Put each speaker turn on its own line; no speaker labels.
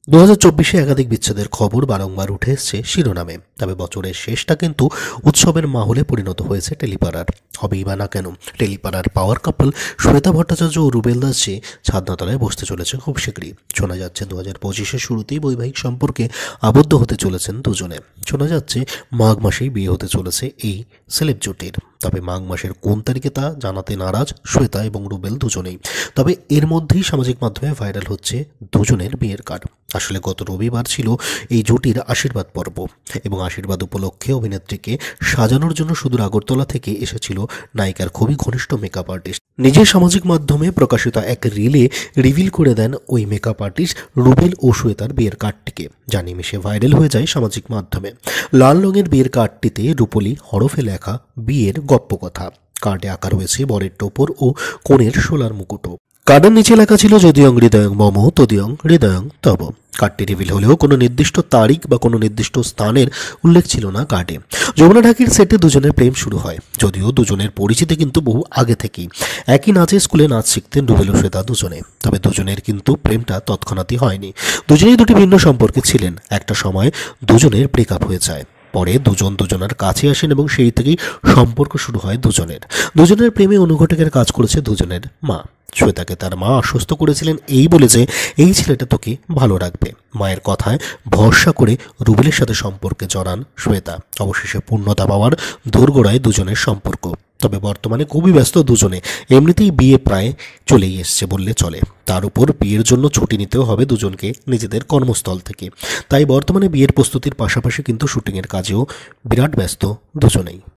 2024-এ একাধিক বিচ্ছেদের খবর বারংবার উঠে এসছে শিরোনামে। তবে বছরের শেষটা কিন্তু উৎসবের মাহলে পরিণত হয়েছে টেলিপাড়ার। হবেই বা না কেন, টেলিপাড়ার পাওয়ার কাপল শ্বেতা ভট্টাচার্য ও রুবেল দাস যে ছাদনাতলায় বসতে চলেছে খুব শীঘ্রই। শোনা যাচ্ছে 2025-এর শুরুতেই বৈবাহিক সম্পর্কে আবদ্ধ হতে চলেছেন দুজনে। শোনা যাচ্ছে মাঘ মাসেই বিয়ে হতে চলেছে এই সেলেব জুটির। তবে মাঘ মাসের কোন তারিখে তা জানাতে নারাজ শ্বেতা এবং রুবেল দুজনেই। তবে এর মধ্যেই সামাজিক মাধ্যমে ভাইরাল হচ্ছে দুজনের বিয়ের কার্ড। আসলে গত রবিবার ছিল এই জুটির আশীর্বাদ পর্ব, এবং আশীর্বাদ উপলক্ষে অভিনেত্রীকে সাজানোর জন্য সুদূর আগরতলা থেকে এসেছিল নায়িকার খুবই ঘনিষ্ঠ মেকআপ আর্টিস্ট। নিজের সামাজিক মাধ্যমে প্রকাশিত এক রিলে রিভিল করে দেন ওই মেকআপ আর্টিস্ট রুবেল ও শ্বেতার বিয়ের কার্ডটিকে, যা নিমেষে ভাইরাল হয়ে যায় সামাজিক মাধ্যমে। লাল রঙের বিয়ের কার্ডটিতে রূপলি হরফে লেখা বিয়ের গপ্পকথা। কার্ডে আঁকা রয়েছে বরের টোপর ও কনের সোলার মুকুটও। কার্ডের নিচে লেখা ছিল যদিয়ং হৃদয়ং মম তদিয়ং হৃদয়ং তব। কার্ডটি রিভিল হলেও কোনো নির্দিষ্ট তারিখ বা কোনো নির্দিষ্ট স্থানের উল্লেখ ছিল না কার্ডে। যমুনা ঢাকির সেটে দুজনের প্রেম শুরু হয়, যদিও দুজনের পরিচিতি কিন্তু বহু আগে থেকেই। একই নাচে স্কুলে নাচ শিখতেন রুবেল ও শ্বেতা দুজনে। তবে দুজনের কিন্তু প্রেমটা তৎক্ষণাৎই হয়নি। দুজনেই দুটি ভিন্ন সম্পর্কে ছিলেন। একটা সময় দুজনের ব্রেকআপ হয়ে যায়। পরে দুজন দুজনের কাছে আসেন এবং সেই থেকেই সম্পর্ক শুরু হয় দুজনের। দুজনের প্রেমে অনুঘটকের কাজ করেছে দুজনের মা। শ্বেতাকে তার মা আশ্বস্ত করেছিলেন এই বলে যে এই ছেলেটা তোকে ভালো রাখবে। মায়ের কথায় ভরসা করে রুবেলের সাথে সম্পর্কে জড়ান শ্বেতা। অবশেষে পূর্ণতা পাওয়ার দোরগোড়ায় দুজনের সম্পর্ক। তবে বর্তমানে খুবই ব্যস্ত দুজনে। এমনিতেই বিয়ে প্রায় চলেই এসছে বললে চলে। তার উপর বিয়ের জন্য ছুটি নিতেও হবে দুজনকে নিজেদের কর্মস্থল থেকে। তাই বর্তমানে বিয়ের প্রস্তুতির পাশাপাশি কিন্তু শুটিংয়ের কাজেও বিরাট ব্যস্ত দুজনেই।